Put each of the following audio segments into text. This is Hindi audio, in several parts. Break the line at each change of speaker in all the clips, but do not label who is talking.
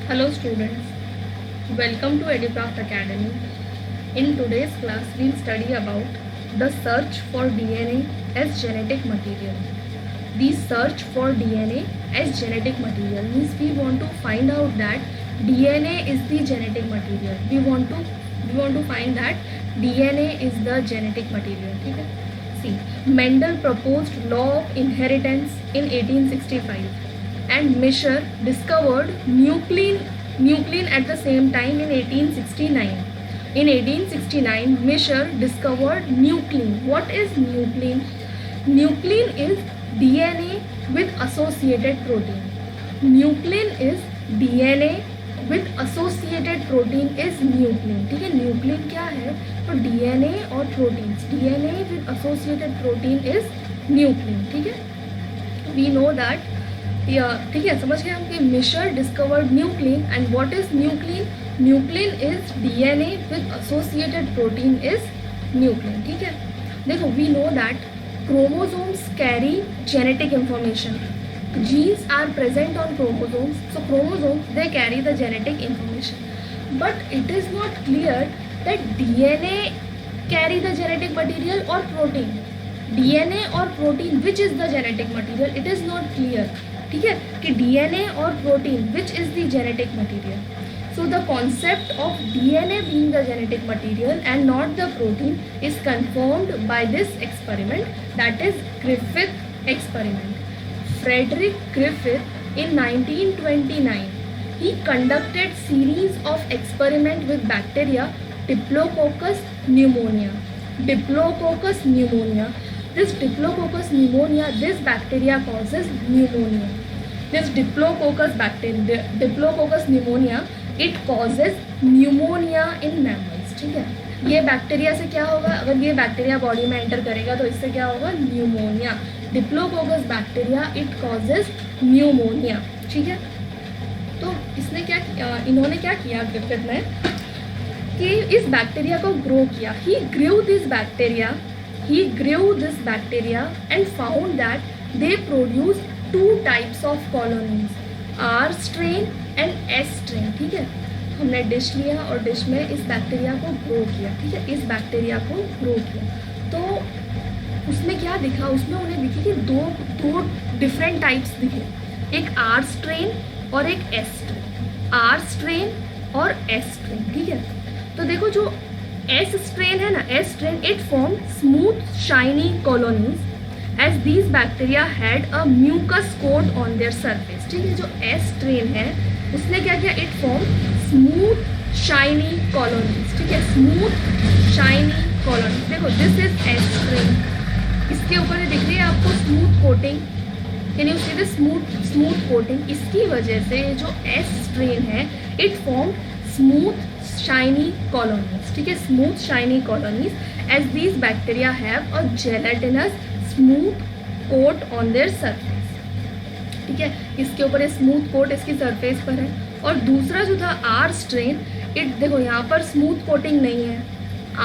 Hello students, welcome to EduCraft Academy. In today's class, we'll study about the search for DNA as genetic material. The search for DNA as genetic material means we want to find out that DNA is the genetic material. We want to find that DNA is the genetic material. Okay? See, Mendel proposed law of inheritance in 1865. And Miescher discovered nuclein at the same time in 1869. In 1869, Miescher discovered nuclein. What is nuclein? Nuclein is DNA with associated protein. Nuclein is DNA with associated protein is nuclein. ठीक है, nuclein क्या है? तो DNA और proteins. DNA with associated protein is nuclein. ठीक है, we know that. ठीक है, समझ गए हम कि Miescher discovered nuclein. And what is nuclein? Nuclein is DNA with associated protein is nuclein. ठीक है, देखो we know that chromosomes carry genetic information. genes are present on chromosomes, so chromosomes they carry the genetic information, but it is not clear that DNA carry the genetic material or protein. DNA और protein which is the genetic material, it is not clear. ठीक है, कि DNA और protein which is the genetic material. So the concept of DNA being the genetic material and not the protein is confirmed by this experiment, that is Griffith experiment. Frederick Griffith in 1929 he conducted series of experiment with bacteria Diplococcus pneumonia. Diplococcus pneumonia. This Diplococcus pneumonia, this bacteria causes pneumonia. This Diplococcus pneumonia, it causes pneumonia in mammals. ठीक है, ये बैक्टीरिया से क्या होगा? अगर ये बैक्टीरिया बॉडी में एंटर करेगा तो इससे क्या होगा? Pneumonia. Diplococcus bacteria it causes pneumonia. ठीक है, तो इसने क्या किया, इन्होंने क्या किया ग्रिफिथ ने कि इस बैक्टीरिया को ग्रो किया. ही grew this bacteria and found that they produce two types of colonies, R strain and S strain. ठीक है, हमने डिश लिया और डिश में इस बैक्टीरिया को ग्रो किया. ठीक है, इस बैक्टीरिया को ग्रो किया तो उसमें क्या दिखा? उसमें उन्हें दिखी कि दो डिफरेंट टाइप्स दिखे, एक R strain और एक S strain. R strain और S strain. ठीक है, तो देखो जो S strain है ना, S strain it formed smooth shiny colonies as these bacteria had a mucus coat on their surface. ठीक है, जो S strain है उसने क्या किया? it formed smooth shiny colonies. ठीक है, smooth shiny colonies. देखो this is S strain, इसके ऊपर दिख रही है आपको smooth coating. Can you see this smooth coating? इसकी वजह से जो S strain है it formed smooth shiny colonies. ठीक है, smooth shiny colonies as these bacteria have a gelatinous smooth coat on their surface. ठीक है, इसके ऊपर ये स्मूथ कोट इसकी सरफेस पर है. और दूसरा जो था R strain, इट देखो यहाँ पर स्मूथ कोटिंग नहीं है.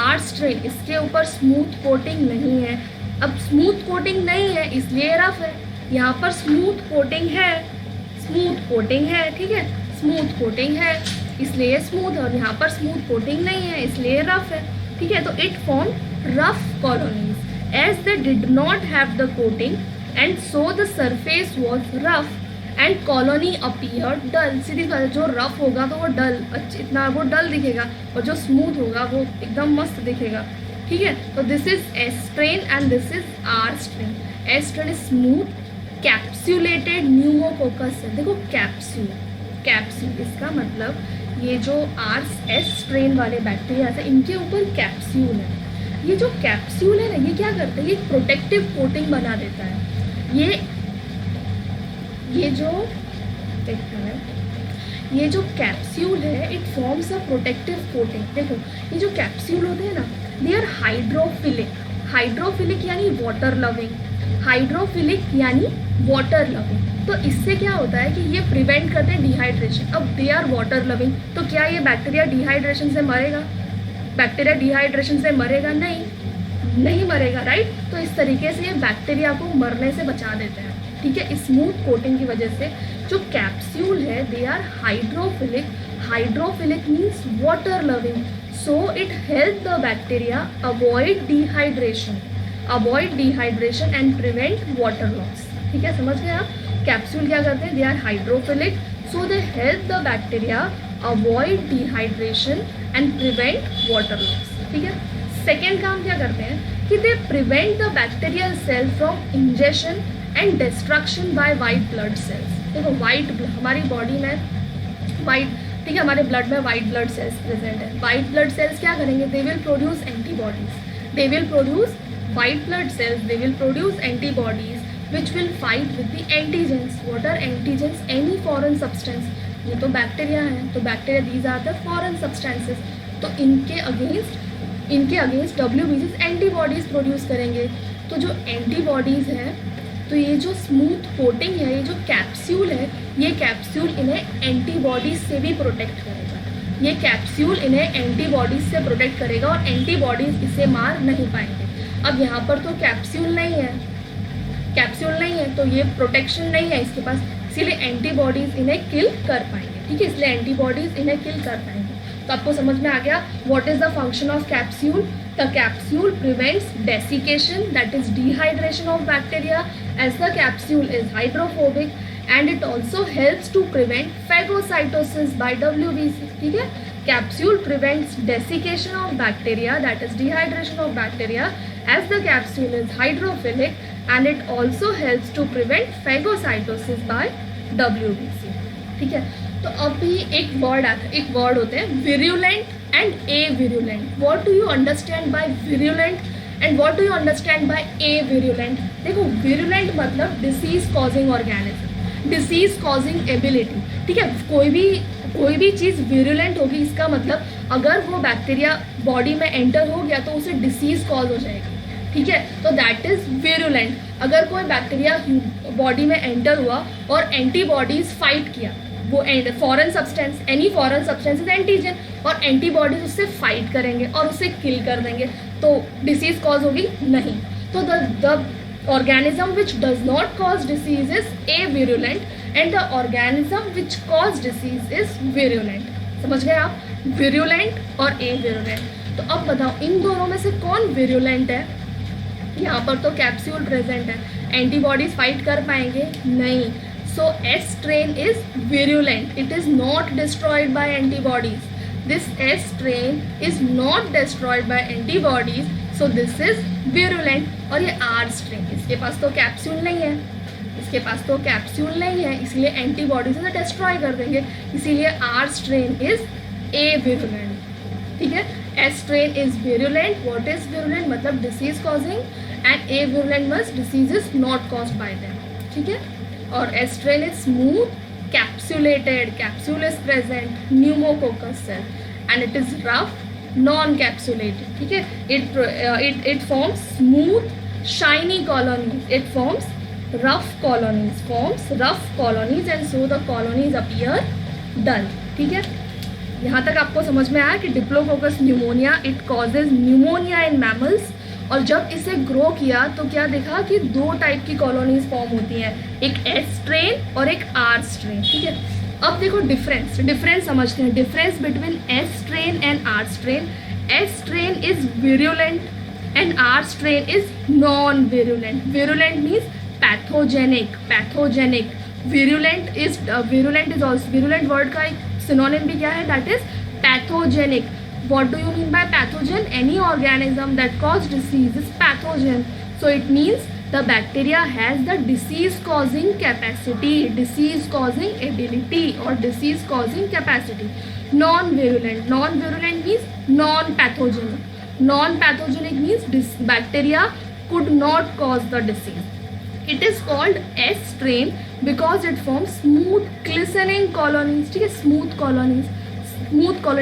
R strain इसके ऊपर स्मूथ कोटिंग नहीं है. अब स्मूथ कोटिंग नहीं है इसलिए रफ है. यहाँ पर स्मूथ कोटिंग है. ठीक है, स्मूथ कोटिंग है इसलिए स्मूथ है, और यहाँ पर स्मूथ कोटिंग नहीं है इसलिए रफ है. ठीक है, तो it form rough colonies as they did not have the coating and so the surface was rough and colony appeared dull. सीधी बात, जो रफ होगा तो वो डल, इतना वो डल दिखेगा, और जो स्मूथ होगा वो एकदम मस्त दिखेगा. ठीक है, तो this is S strain and this is R strain. S strain is smooth capsulated pneumococcus है. देखो कैप्सूल इसका मतलब ये जो S strain वाले बैक्टीरिया है इनके ऊपर कैप्सूल है. ये जो कैप्सूल है ना, ये क्या करता है? ये प्रोटेक्टिव कोटिंग बना देता है. ये जो कैप्सूल है it forms a protective coating. देखो ये जो कैप्सूल होते हैं ना, दे आर हाइड्रोफिलिक यानी वाटर लविंग. तो इससे क्या होता है कि ये प्रिवेंट करते हैं डिहाइड्रेशन. अब दे आर वाटर लविंग, तो क्या ये बैक्टीरिया डिहाइड्रेशन से मरेगा? बैक्टीरिया डिहाइड्रेशन से मरेगा? नहीं मरेगा, राइट. तो इस तरीके से ये बैक्टीरिया को मरने से बचा देते हैं. ठीक है, स्मूथ कोटिंग की वजह से जो कैप्सूल है they are hydrophilic. Hydrophilic means water loving, so it help the bacteria avoid dehydration and prevent water loss. ठीक है, समझ गए आप. कैप्सूल क्या करते हैं, they are hydrophilic, so they help the bacteria avoid dehydration and prevent water loss. ठीक है. सेकेंड काम क्या करते हैं कि they prevent the bacterial cell from injection and destruction by white blood cells. देखो वाइट, हमारी बॉडी में वाइट, ठीक है, हमारे ब्लड में वाइट ब्लड सेल्स प्रेजेंट है. वाइट ब्लड सेल्स क्या करेंगे, they will produce antibodies. They will produce white blood sales, they will produce antibodies which will fight with the antigens. What are antigens? Any foreign substance. ये तो बैक्टीरिया है, तो bacteria these are the foreign substances. तो इनके अगेंस्ट WBCs एंटीबॉडीज प्रोड्यूस करेंगे. तो जो एंटीबॉडीज हैं, तो ये जो स्मूथ कोटिंग है, ये जो कैप्सूल है, ये कैप्सूल इन्हें एंटीबॉडीज से भी प्रोटेक्ट करेगा. ये कैप्सूल इन्हें एंटीबॉडीज से प्रोटेक्ट करेगा और एंटीबॉडीज इसे मार नहीं पाएंगे. अब यहाँ पर तो कैप्सूल नहीं है, तो ये प्रोटेक्शन नहीं है इसके पास, इसीलिए एंटीबॉडीज इन्हें किल कर पाएंगे. ठीक है, इसलिए एंटीबॉडीज इन्हें किल कर पाएंगे. तो आपको समझ में आ गया what is the function of capsule. The capsule prevents desiccation, that is dehydration of bacteria, as the capsule is hydrophobic, and it also helps to prevent phagocytosis by WBC. ठीक है, capsule prevents desiccation of bacteria, that is dehydration of bacteria, as the capsule is hydrophilic, and it also helps to prevent phagocytosis by WBC. ठीक है, तो अभी एक वर्ड होते हैं virulent and avirulent. What do you understand by virulent and what do you understand by avirulent? देखो, virulent मतलब disease causing organism, disease causing ability. ठीक है, कोई भी चीज़ विरुलेंट होगी, इसका मतलब अगर वो बैक्टीरिया बॉडी में एंटर हो गया तो उसे डिसीज कॉज हो जाएगी. ठीक है, तो दैट इज विरुलेंट. अगर कोई बैक्टीरिया बॉडी में एंटर हुआ और एंटीबॉडीज फाइट किया, वो foreign substance, any foreign substance is antigen, और एंटीबॉडीज उससे फाइट करेंगे और उसे किल कर देंगे, तो डिसीज कॉज होगी नहीं. तो the organism which does not cause disease is avirulent and the organism which cause disease is virulent. समझ गए आप, virulent और avirulent. तो अब बताओ इन दोनों में से कौन virulent है. यहाँ पर तो कैप्सूल प्रेजेंट है, एंटीबॉडीज फाइट कर पाएंगे नहीं. सो S strain is virulent, it is not destroyed by antibodies. This S strain is not destroyed by antibodies, so this is virulent. और ये R strain, इसके पास तो कैप्सूल नहीं है, इसलिए एंटीबॉडीज से डिस्ट्रॉय कर देंगे, इसीलिए R strain is avirulent. ठीक है, S strain is virulent. What is virulent? मतलब disease causing, and avirulent means disease is not caused by them. ठीक है, और S strain is smooth capsulated, capsule is present, pneumococcus cell, and it is rough non-capsulated. ठीक है, it forms smooth shiny colonies, it forms rough colonies, and so the colonies appear dull. ठीक है, यहाँ तक आपको समझ में आया कि diplococcus pneumonia it causes pneumonia in mammals. और जब इसे ग्रो किया तो क्या देखा कि दो टाइप की कॉलोनीज फॉर्म होती हैं, एक S strain और एक R strain. ठीक है, अब देखो डिफरेंस समझते हैं. Difference between S strain and R strain. S strain is virulent and R strain is non-virulent. Virulent means pathogenic. Virulent word का एक synonym भी क्या है, that is pathogenic. What do you mean by pathogen? Any organism that cause disease is pathogen. So it means the bacteria has the disease causing capacity, disease causing ability or disease causing capacity. Non-virulent means non-pathogenic. Non-pathogenic means this bacteria could not cause the disease. It is called S strain because it forms smooth glistening colonies. ठीक है, स्मूथ कॉलोनीज,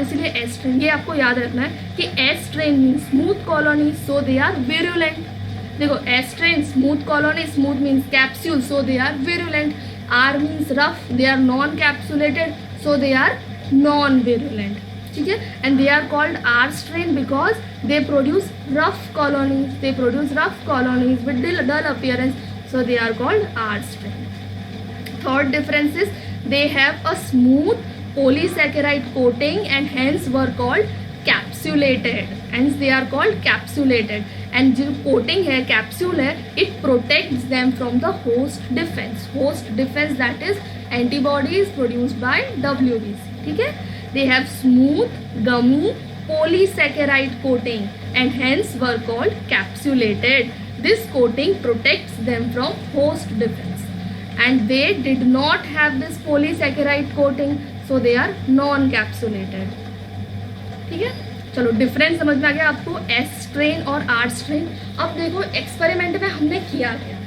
इसलिए S strain. ये आपको याद रखना है कि S strain means smooth colonies, so they are virulent. देखो, S strain smooth colony, smooth means capsule, so they are virulent. R means rough, they are non-capsulated, so they are non-virulent. ठीक है, and they are called R strain because they produce rough colonies. With dull appearance, so they are called R strain. Third difference is they have a smooth polysaccharide coating and hence were called capsulated. Hence they are called capsulated. And जो coating है, capsule है, it protects them from the host defense. Host defense, that is antibodies produced by WBC. ठीक है? They have smooth, gummy, polysaccharide coating and hence were called capsulated. This coating protects them from host defense. And they did not have this polysaccharide coating, so they are non-capsulated. ठीक है, चलो डिफरेंस समझ में आ गया आपको एस स्ट्रेन और आर स्ट्रेन. अब देखो एक्सपेरिमेंट में हमने किया क्या.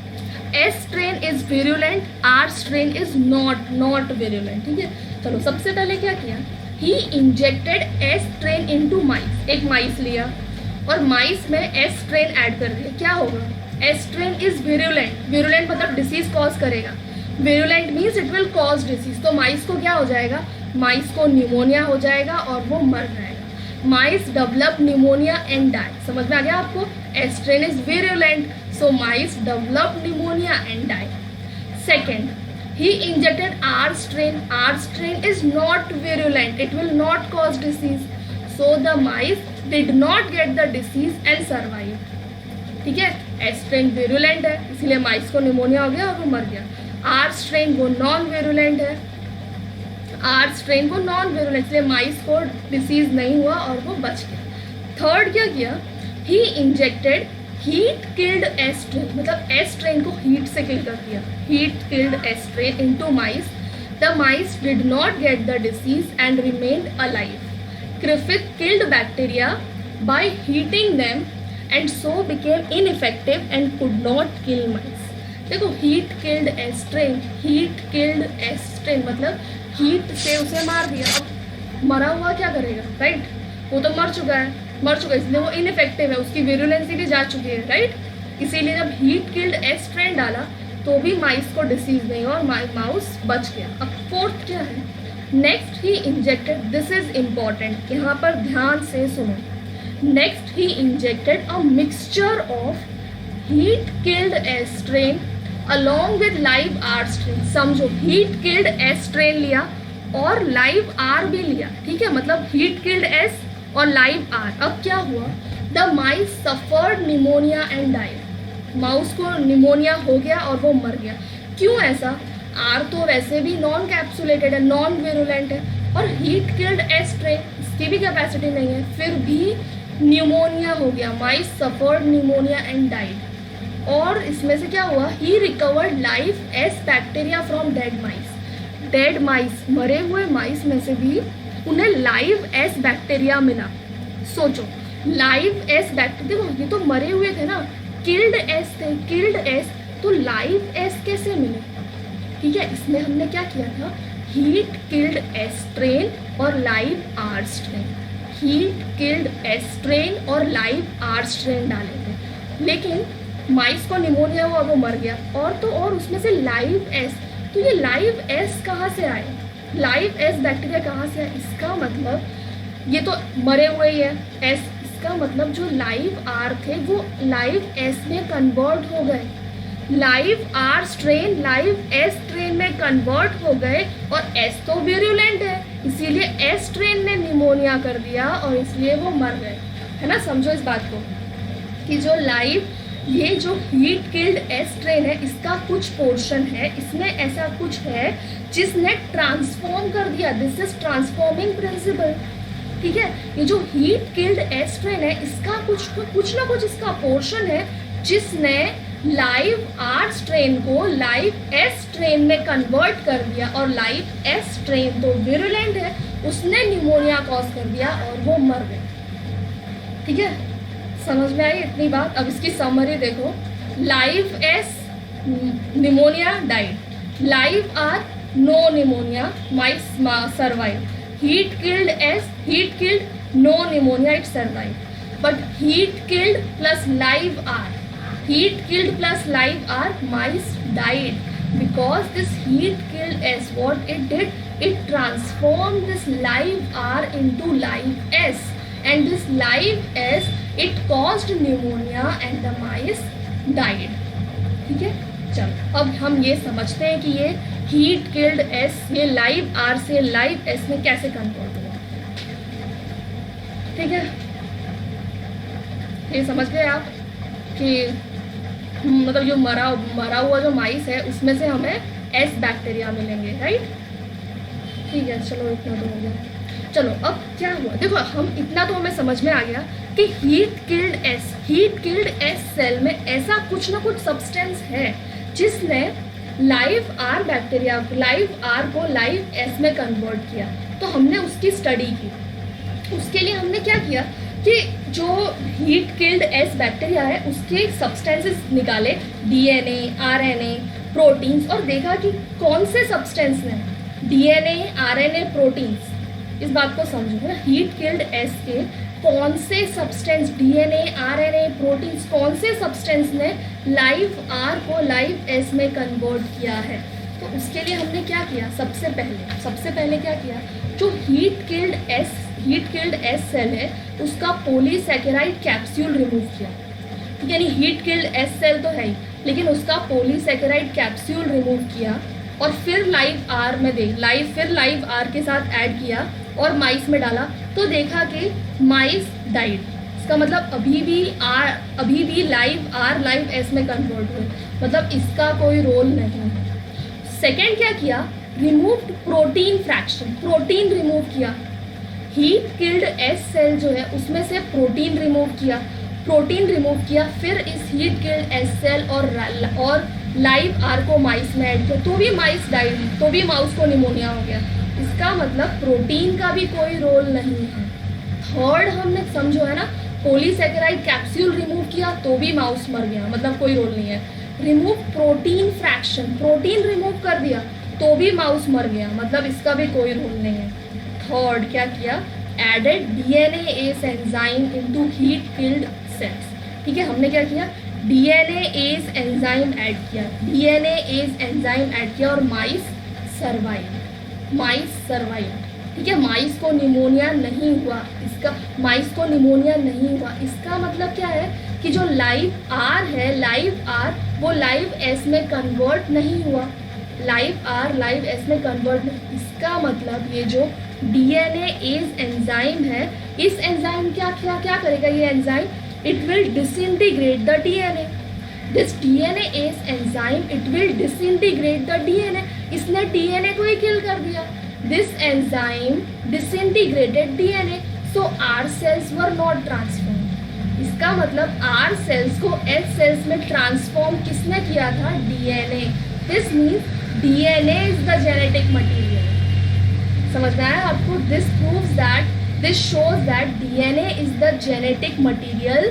S strain is virulent, R strain is not virulent. ठीक है, चलो सबसे पहले क्या किया, he injected S strain into mice. एक माइस लिया और माइस में एस स्ट्रेन ऐड कर दिया. क्या होगा, S strain is virulent. Virulent मतलब डिसीज कॉज करेगा. Virulent means it will cause disease. तो माइस को क्या हो जाएगा, माइस को न्यूमोनिया हो जाएगा और वो मर जाएगा. Mice develop pneumonia and die. समझ में आ गया आपको, S strain is virulent, so mice develop pneumonia and die. Second, he injected R strain. R strain is not virulent, it will not cause disease, so the mice did not get the disease and survived. ठीक है, S strain virulent है इसीलिए माइस को निमोनिया हो गया और वो मर गया. R strain वो नॉन विरुलेंट है. R strain वो नॉन विरुलेंट इसलिए माइस को डिसीज नहीं हुआ और वो बच गया. थर्ड क्या किया, he injected heat killed S strain. मतलब एस स्ट्रेन को हीट से किल कर दिया. Heat killed S strain into mice. The mice did not get the disease and remained alive. Griffith killed bacteria by heating them and so became ineffective and could not kill mice. देखो heat killed S strain, heat killed S strain मतलब हीट से उसे मार दिया. अब मरा हुआ क्या करेगा, राइट, वो तो मर चुका है इसलिए वो इनइफेक्टिव है, उसकी विरुलेंसी भी जा चुकी है, राइट. इसीलिए जब हीट किल्ड एस स्ट्रेन डाला तो भी माइस को डिसीज नहीं और माउस बच गया. अब फोर्थ क्या है, next he injected. This is important, यहाँ पर ध्यान से सुनो. Next he injected a mixture of heat killed S strain along with live R strain. समझो, हीट किल्ड एस स्ट्रेन लिया और लाइव आर भी लिया. ठीक है, मतलब हीट किल्ड एस और लाइव आर. अब क्या हुआ, the mice suffered pneumonia and died. Mouse को निमोनिया हो गया और वो मर गया. क्यों ऐसा, आर तो वैसे भी नॉन कैप्सुलेटेड है, नॉन विरुलेंट है, और हीट किल्ड एस स्ट्रेन इसकी भी कैपेसिटी नहीं है, फिर भी न्यूमोनिया हो गया. Mice suffered pneumonia and died. और इसमें से क्या हुआ, he recovered live S bacteria from dead mice. Dead mice, मरे हुए माइस में से भी उन्हें लाइव एस बैक्टीरिया मिला. सोचो, लाइव एस बैक्टीरिया, देखो ये तो मरे हुए थे ना, किल्ड एस थे, किल्ड एस, तो लाइव एस कैसे मिले. ठीक है, इसमें हमने क्या किया था, हीट किल्ड एस स्ट्रेन और live R strain. Heat killed S strain और लाइव आर स्ट्रेन डाले थे, लेकिन माइस को निमोनिया हुआ, वो मर गया. और तो और उसमें से लाइव एस, तो ये लाइव एस कहाँ से आए, लाइव एस बैक्टीरिया कहाँ से है. इसका मतलब ये तो मरे हुए ही है एस, इसका मतलब जो लाइव आर थे वो लाइव एस में कन्वर्ट हो गए. Live R strain live S strain में कन्वर्ट हो गए और एस तो विरुलेंट है इसीलिए एस स्ट्रेन ने निमोनिया कर दिया और इसलिए वो मर गए. है ना, समझो इस बात को कि जो लाइव, ये जो हीट किल्ड एस स्ट्रेन है इसका कुछ पोर्शन है, इसमें ऐसा कुछ है जिसने ट्रांसफॉर्म कर दिया. This is transforming principle. ठीक है, ये जो हीट किल्ड एस स्ट्रेन है इसका कुछ ना कुछ इसका पोर्शन है जिसने लाइव आर स्ट्रेन को लाइव एस स्ट्रेन में कन्वर्ट कर दिया और लाइव एस स्ट्रेन तो विरुलेंट है, उसने निमोनिया कॉज कर दिया और वो मर गए. ठीक है, समझ में आई इतनी बात. अब इसकी समरी देखो, live S pneumonia died, live R no pneumonia, mice survive. Heat killed S, heat killed no pneumonia, it survive. But heat killed plus live R, heat killed plus live R, mice died because this heat killed S, what it did, it transformed this live R into live S, and this live S, it caused pneumonia and the mice died. ठीक है, चलो अब हम ये समझते हैं कि ये हीट किल्ड एस ये लाइव आर से लाइव एस में कैसे कन्वर्ट हुआ। ठीक है, ये समझ गए आप कि मतलब जो मरा हुआ जो माइस है उसमें से हमें एस बैक्टीरिया मिलेंगे, राइट। ठीक है, चलो इतना तो हो गया। चलो अब क्या हुआ, देखो हम इतना तो हमें समझ में आ गया कि हीट किल्ड एस सेल में ऐसा कुछ ना कुछ सब्सटेंस है जिसने live R bacteria live R को लाइव एस में कन्वर्ट किया। तो हमने उसकी स्टडी की। उसके लिए हमने क्या किया कि जो हीट किल्ड एस बैक्टीरिया है उसके सब्सटेंसेस निकाले, डीएनए, आरएनए, प्रोटीन्स, और देखा कि कौन से सब्सटेंस ने डीएनए, आरएनए, प्रोटीन्स, इस बात को समझो ना, हीट किल्ड एस के कौन से सब्सटेंस, डीएनए, आरएनए, प्रोटीन्स, कौन से सब्सटेंस ने लाइव आर को लाइव एस में कन्वर्ट किया है। तो उसके लिए हमने क्या किया, सबसे पहले क्या किया, जो हीट किल्ड एस सेल है उसका पॉलीसैकेराइड कैप्सूल रिमूव किया। यानी हीट किल्ड एस सेल तो है ही, लेकिन उसका पॉलीसैकेराइड कैप्सूल रिमूव किया और फिर लाइव आर के साथ ऐड किया और माइस में डाला। तो देखा कि माइस डाइड। इसका मतलब अभी भी लाइव आर लाइव एस में कन्वर्ट हुए, मतलब इसका कोई रोल नहीं है। सेकेंड क्या किया, removed protein fraction, protein remove किया। हीट किल्ड एस सेल जो है उसमें से प्रोटीन रिमूव किया, फिर इस हीट किल्ड एस सेल और लाइव आर को माइस में ऐड किया, तो भी माइस डाइड, तो भी माउस को निमोनिया हो गया। इसका मतलब प्रोटीन का भी कोई रोल नहीं है। थर्ड हमने समझो है ना, पॉलीसैकेराइड कैप्सूल रिमूव किया तो भी माउस मर गया, मतलब कोई रोल नहीं है। Remove protein fraction, protein remove कर दिया तो भी माउस मर गया, मतलब इसका भी कोई रोल नहीं है। थर्ड क्या किया, added DNase enzyme into heat killed cells. ठीक है, हमने क्या किया, डीएनएएस एंजाइम ऐड किया और माइस सर्वाइव। ठीक है, माइस को निमोनिया नहीं हुआ। इसका मतलब क्या है कि जो लाइव आर वो लाइव एस में कन्वर्ट नहीं हुआ, इसका मतलब ये जो डीएनएएस एंजाइम है, इस एंजाइम क्या करेगा ये enzyme, it will disintegrate the DNA. This DNAase enzyme, it will disintegrate the DNA. इसने DNA को ही किल कर दिया। This enzyme disintegrated DNA, so R cells were not transformed. इसका मतलब R cells को S cells में ट्रांसफॉर्म किसने किया था, DNA. This means DNA is the genetic material. समझ में आया आपको? This shows that DNA is the genetic material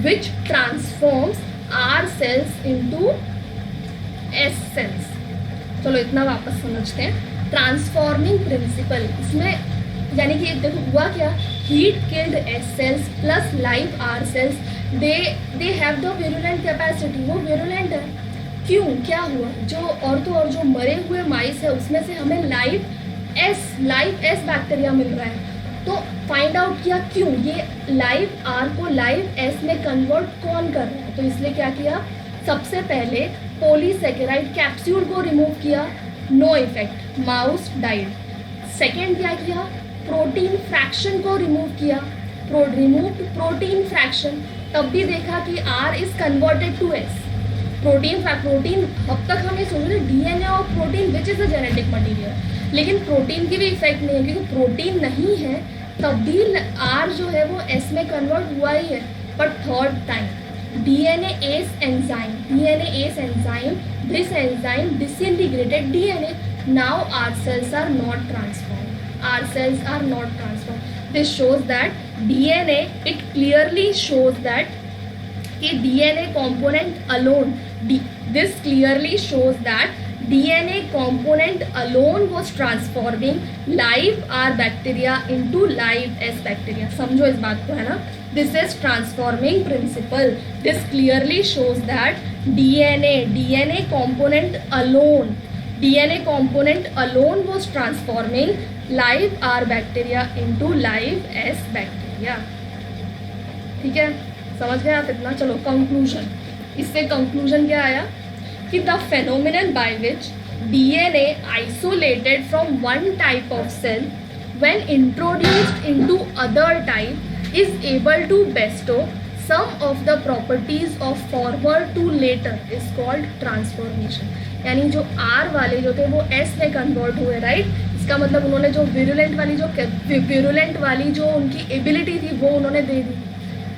which transforms R cells into S cells. चलो इतना वापस समझते हैं। ट्रांसफॉर्मिंग प्रिंसिपल, इसमें यानी कि देखो हुआ क्या, heat killed S cells plus live R cells, they have the virulent capacity, वो विरुलेंट है। क्यों, क्या हुआ, जो मरे हुए माइस है उसमें से हमें लाइव एस बैक्टीरिया मिल रहा है। तो फाइंड आउट किया क्यों, ये लाइव आर को लाइव एस में कन्वर्ट कौन कर रहा है। तो इसलिए क्या किया, सबसे पहले पॉलीसैकेराइड कैप्सूल को रिमूव किया, no effect, mouse died. Second क्या किया, प्रोटीन फ्रैक्शन को रिमूव किया, रिमूव्ड प्रोटीन फ्रैक्शन, तब भी देखा कि R is converted to S. Protein अब तक हम ये सोच रहे डीएनए और protein which is a genetic material, लेकिन प्रोटीन की भी इफेक्ट नहीं है क्योंकि प्रोटीन नहीं है, तब भी आर जो है वो एस में कन्वर्ट हुआ ही है। But third time DNase enzyme, this enzyme disintegrated DNA, now R cells are not transform, this shows that DNA, it clearly shows that कि DNA component alone, this clearly shows that DNA component alone was transforming live R bacteria into live S bacteria. समझो इस बात को, है ना। This is transforming principle. This clearly shows that DNA component alone was transforming live R bacteria into live S bacteria. ठीक है, समझ गए आप इतना। चलो कंक्लूजन, इससे कंक्लूजन क्या आया कि the phenomenon by which DNA isolated from one type of cell when introduced into other type is able to bestow some of the properties of former to later is called transformation. यानी जो R वाले जो थे वो S में कन्वर्ट हुए, राइट. इसका मतलब उन्होंने जो विरुलेंट वाली जो उनकी एबिलिटी थी वो उन्होंने दे दी,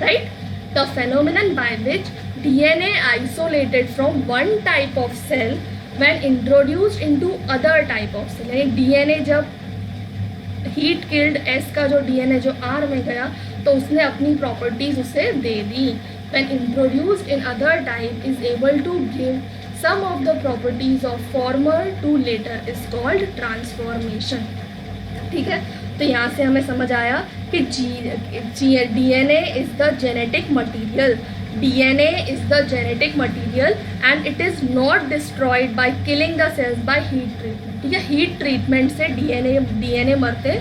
right. The phenomenon by which DNA isolated from one type of cell when introduced into other type of cell, यानी DNA जब हीट किल्ड S का जो DNA जो R में गया तो उसने अपनी प्रॉपर्टीज उसे दे दी. when introduced in other type is able to give some of the properties of former to later is called transformation. ठीक है, तो यहाँ से हमें समझ आया कि DNA is the genetic material. DNA is the genetic material and it is not destroyed by killing the cells by heat treatment. ठीक है, हीट ट्रीटमेंट से DNA मरते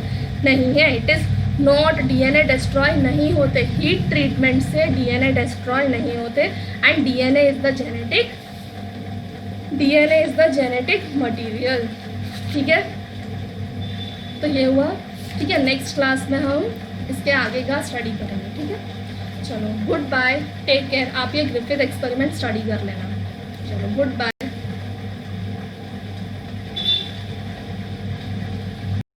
नहीं है. It is not, DNA destroy नहीं होते, हीट ट्रीटमेंट से DNA डिस्ट्रॉय नहीं होते. And DNA is the genetic material. ठीक है, तो ये हुआ. ठीक है, नेक्स्ट क्लास में हम इसके आगे का स्टडी करेंगे. ठीक है, चलो गुड बाय, टेक केयर. आप ये ग्रिफिथ एक्सपेरिमेंट स्टडी कर लेना. चलो गुड बाय.